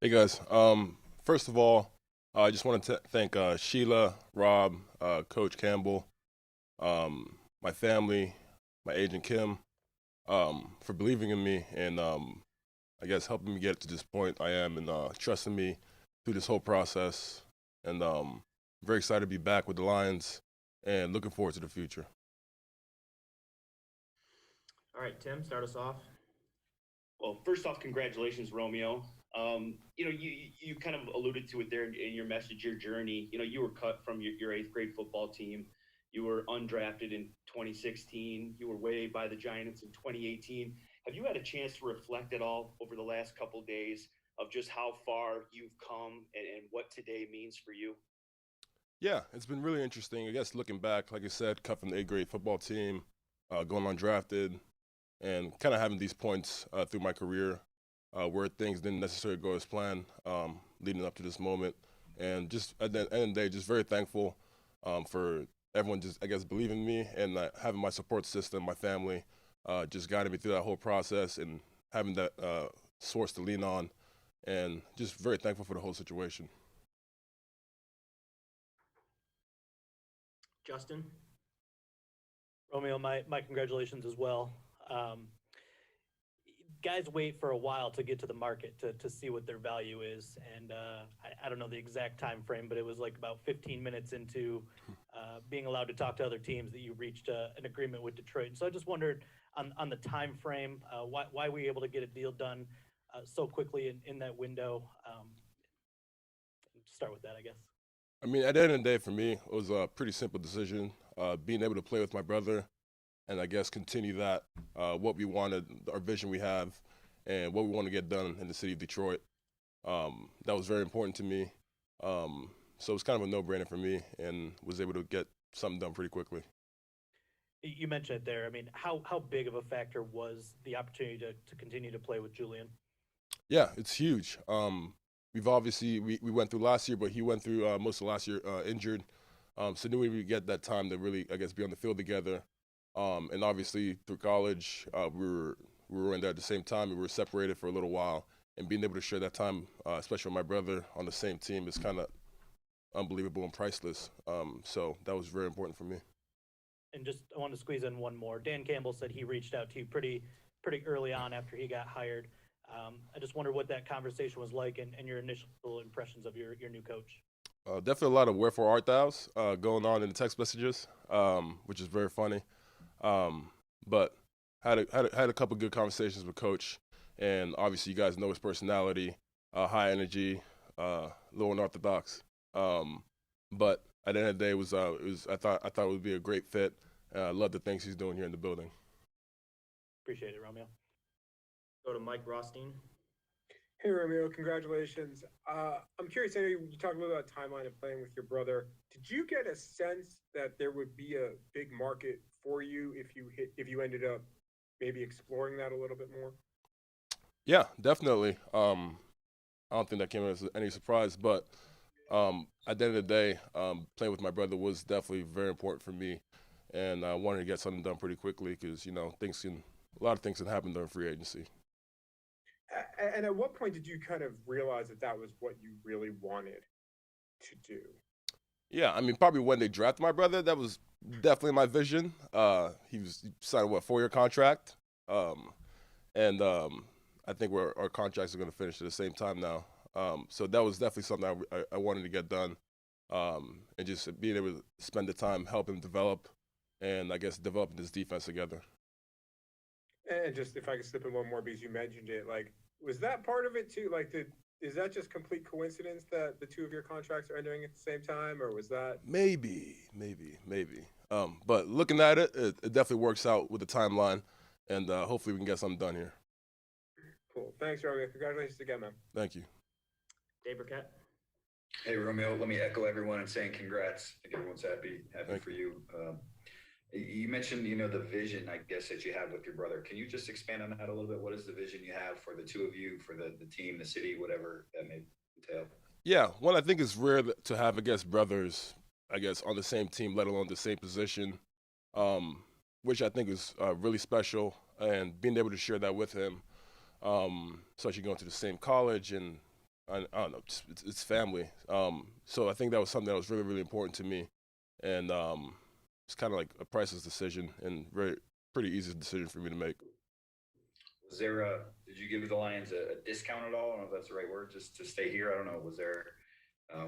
Hey guys. First of all, I just want to thank Sheila, Rob, Coach Campbell, my family, my agent Kim, for believing in me and I guess helping me get to this point I am and trusting me through this whole process. And very excited to be back with the Lions and looking forward to the future. All right, Tim, start us off. Well, first off, congratulations, Romeo. You kind of alluded to it there in your message, your journey. You were cut from your eighth grade football team. You were undrafted in 2016. You were waived by the Giants in 2018. Have you had a chance to reflect at all over the last couple of days of just how far you've come and what today means for you? Yeah, it's been really interesting. I guess looking back, like I said, cut from the eighth grade football team, going undrafted, and kind of having these points through my career where things didn't necessarily go as planned leading up to this moment. And just at the end of the day, just very thankful for everyone just, I guess, believing in me and having my support system, my family, just guiding me through that whole process and having that source to lean on. And just very thankful for the whole situation. Justin? Romeo, my congratulations as well. Um, Guys wait for a while to get to the market to see what their value is, and I don't know the exact time frame, but it was like about 15 minutes into being allowed to talk to other teams that you reached an agreement with Detroit. And so I just wondered on the time frame, why were you able to get a deal done so quickly in that window? Start with that, I guess. I mean, at the end of the day, for me, it was a pretty simple decision. Being able to play with my brother and I guess continue that, what we wanted, our vision we have, and what we want to get done in the city of Detroit. That was very important to me. So it was kind of a no-brainer for me and was able to get something done pretty quickly. You mentioned it there. I mean, how big of a factor was the opportunity to continue to play with Julian? Yeah, it's huge. We've obviously we went through last year, but he went through most of last year injured. So knew we would get that time to really, I guess, be on the field together. And obviously through college, we were in there at the same time. We were separated for a little while, and being able to share that time, especially with my brother on the same team, is kind of unbelievable and priceless. So that was very important for me. And just I want to squeeze in one more. Dan Campbell said he reached out to you pretty early on after he got hired. I just wonder what that conversation was like and your initial impressions of your new coach. Definitely a lot of "Wherefore art thou's" going on in the text messages, which is very funny. But had a couple good conversations with Coach, and obviously you guys know his personality, high energy, low unorthodox. But at the end of the day, it was I thought it would be a great fit. I love the things he's doing here in the building. Appreciate it, Romeo. Go to Mike Rothstein. Hey Romeo, congratulations. I'm curious. I know you talked a little about timeline of playing with your brother. Did you get a sense that there would be a big market for you if you ended up maybe exploring that a little bit more? Yeah, definitely. I don't think that came as any surprise, but at the end of the day, playing with my brother was definitely very important for me, and I wanted to get something done pretty quickly because a lot of things can happen during free agency. And at what point did you kind of realize that that was what you really wanted to do? Yeah, I mean, probably when they drafted my brother, that was definitely my vision. He signed a 4-year contract, and I think our contracts are going to finish at the same time now. So that was definitely something I wanted to get done, and just being able to spend the time helping develop, and I guess developing this defense together. And just if I could slip in one more because you mentioned it, like was that part of it too? Is that just complete coincidence that the two of your contracts are ending at the same time, or was that Maybe. But looking at it, it definitely works out with the timeline, and hopefully we can get something done here. cool? Thanks, Romeo. Congratulations again, man. Thank you. Dave Burkett. Hey Romeo, let me echo everyone and saying congrats. I think everyone's happy Thank for you. You mentioned, the vision, I guess, that you have with your brother. Can you just expand on that a little bit? What is the vision you have for the two of you, for the team, the city, whatever that may entail? Yeah, one, I think it's rare to have, I guess, brothers, I guess, on the same team, let alone the same position, which I think is really special. And being able to share that with him, especially going to the same college and I don't know, it's family. So I think that was something that was really, really important to me, and it's kind of like a priceless decision and pretty easy decision for me to make. Was there a, did you give the Lions a discount at all? I don't know if that's the right word, just to stay here. I don't know. Was there, I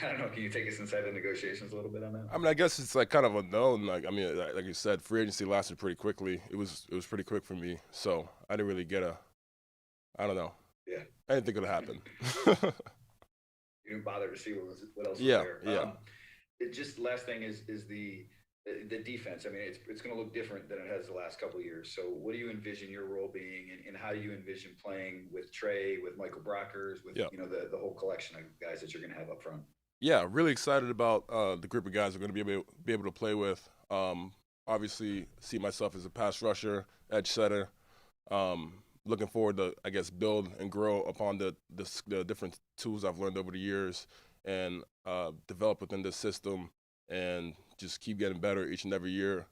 don't know. Can you take us inside the negotiations a little bit on that? I mean, I guess it's like kind of unknown. Like, I mean, like you said, free agency lasted pretty quickly. It was pretty quick for me, so I didn't really get I don't know. Yeah. I didn't think it would happen. You didn't bother to see what else was Yeah, there. yeah. It just last thing is the defense. I mean, it's going to look different than it has the last couple of years. So, what do you envision your role being, and how do you envision playing with Trey, with Michael Brockers, with Yeah. the whole collection of guys that you're going to have up front? Yeah, really excited about the group of guys we're going to be able to play with. Obviously, see myself as a pass rusher, edge setter. Looking forward to, I guess, build and grow upon the different tools I've learned over the years and develop within this system and just keep getting better each and every year,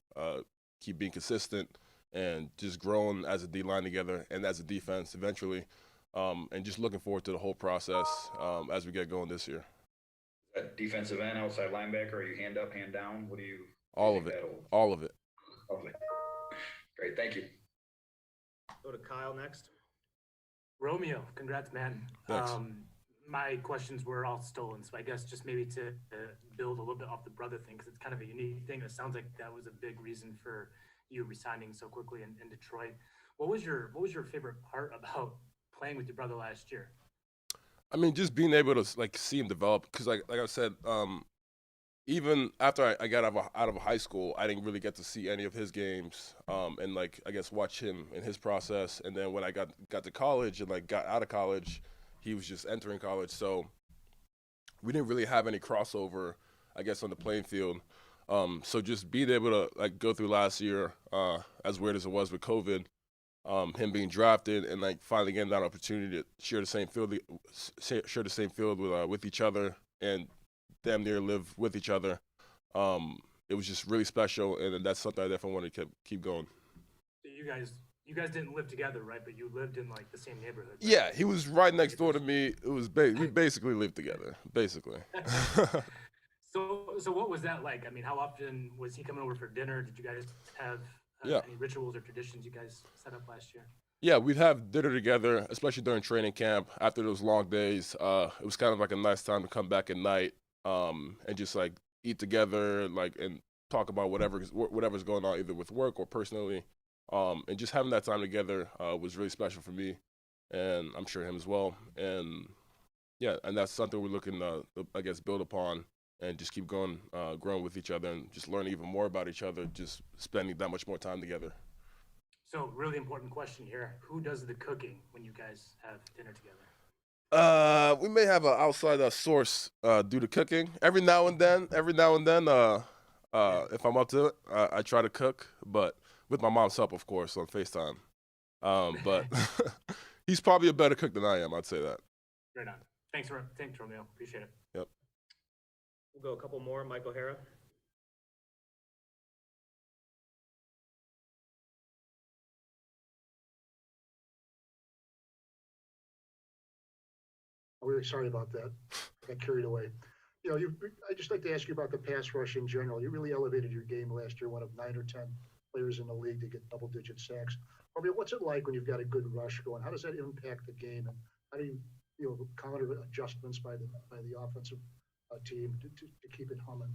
keep being consistent and just growing as a D-line together and as a defense eventually, and just looking forward to the whole process as we get going this year. That defensive end, outside linebacker, are you hand up, hand down? What do you? All of it. All of it. All of it. Great, thank you. Go to Kyle next. Romeo, congrats, man. Thanks. My questions were all stolen, so I guess just maybe to build a little bit off the brother thing, because it's kind of a unique thing. It sounds like that was a big reason for you resigning so quickly in Detroit. What was your favorite part about playing with your brother last year? I mean, just being able to like see him develop, because like I said, even after I got out of high school, I didn't really get to see any of his games, and like I guess watch him in his process. And then when I got to college and like got out of college, he was just entering college, so we didn't really have any crossover, I guess, on the playing field. So just being able to like go through last year, as weird as it was with COVID, him being drafted and like finally getting that opportunity to share the same field with each other and damn near live with each other. It was just really special, and that's something I definitely want to keep going. You guys didn't live together, right? But you lived in like the same neighborhood. Right? Yeah, he was right next door to me. It was we basically lived together, basically. So what was that like? I mean, how often was he coming over for dinner? Did you guys have Yeah. any rituals or traditions you guys set up last year? Yeah, we'd have dinner together, especially during training camp. After those long days, it was kind of like a nice time to come back at night, and just like eat together, like and talk about whatever's going on, either with work or personally. And just having that time together was really special for me, and I'm sure him as well. And yeah, and that's something we're looking to, I guess, build upon and just keep going, growing with each other and just learning even more about each other, just spending that much more time together. So really important question here. Who does the cooking when you guys have dinner together? We may have an outside source do the cooking every now and then. If I'm up to it, I try to cook, but with my mom's help, of course, on FaceTime. But he's probably a better cook than I am. I'd say that. Right on. Thanks, Romeo. Appreciate it. Yep. We'll go a couple more. Mike O'Hara. I'm really sorry about that. I got carried away. I just like to ask you about the pass rush in general. You really elevated your game last year, one of 9 or 10 players in the league to get double-digit sacks. I mean, what's it like when you've got a good rush going? How does that impact the game, and how do you counter adjustments by the offensive team to keep it humming?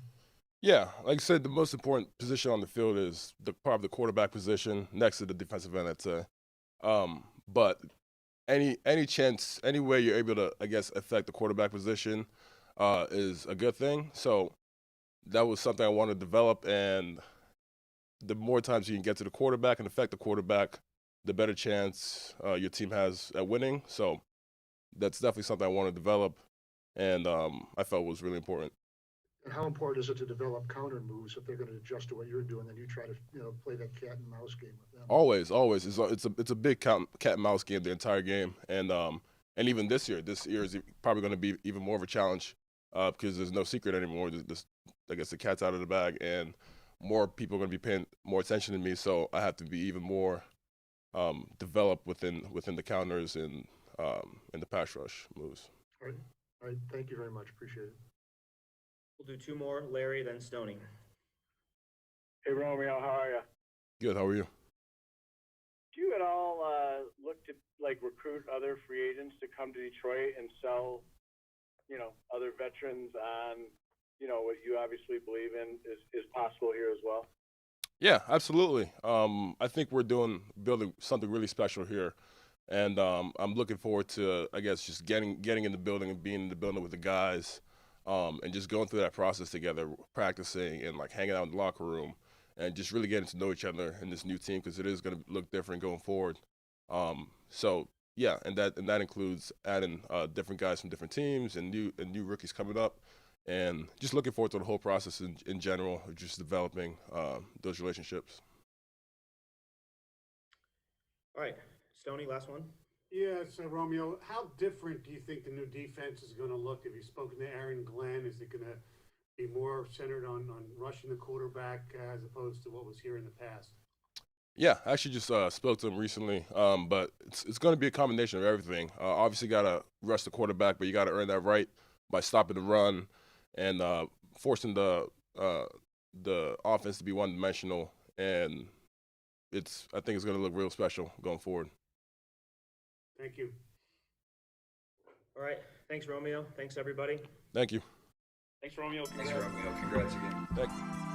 Yeah, like I said, the most important position on the field is probably the quarterback position next to the defensive end, I'd say. But any chance, any way you're able to, I guess, affect the quarterback position is a good thing. So that was something I wanted to develop, and the more times you can get to the quarterback and affect the quarterback, the better chance your team has at winning. So that's definitely something I want to develop, and I felt was really important. And how important is it to develop counter moves if they're going to adjust to what you're doing, then you try to play that cat and mouse game with them? Always. It's a big cat and mouse game the entire game, and even this year is probably going to be even more of a challenge because there's no secret anymore. I guess the cat's out of the bag, and more people are going to be paying more attention to me, so I have to be even more developed within the counters and the pass rush moves. All right. All right. Thank you very much. Appreciate it. We'll do two more, Larry, then Stoney. Hey, Romeo, how are you? Good. How are you? Do you at all look to like recruit other free agents to come to Detroit and sell, other veterans on, what you obviously believe in is possible here as well? Yeah, absolutely. I think we're building something really special here, and I'm looking forward to, I guess, just getting in the building and being in the building with the guys, and just going through that process together, practicing and like hanging out in the locker room, and just really getting to know each other in this new team because it is going to look different going forward. So yeah, and that includes adding different guys from different teams and new rookies coming up, and just looking forward to the whole process in general, of just developing those relationships. All right, Stoney, last one. Yeah, so Romeo, how different do you think the new defense is going to look? Have you spoken to Aaron Glenn? Is it going to be more centered on rushing the quarterback as opposed to what was here in the past? Yeah, I actually just spoke to him recently, but it's going to be a combination of everything. Obviously, got to rush the quarterback, but you got to earn that right by stopping the run and forcing the offense to be one-dimensional. And I think it's going to look real special going forward. Thank you. All right, thanks, Romeo. Thanks, everybody. Thank you. Thanks, Romeo. Thanks, Romeo. Congrats again. Thank you.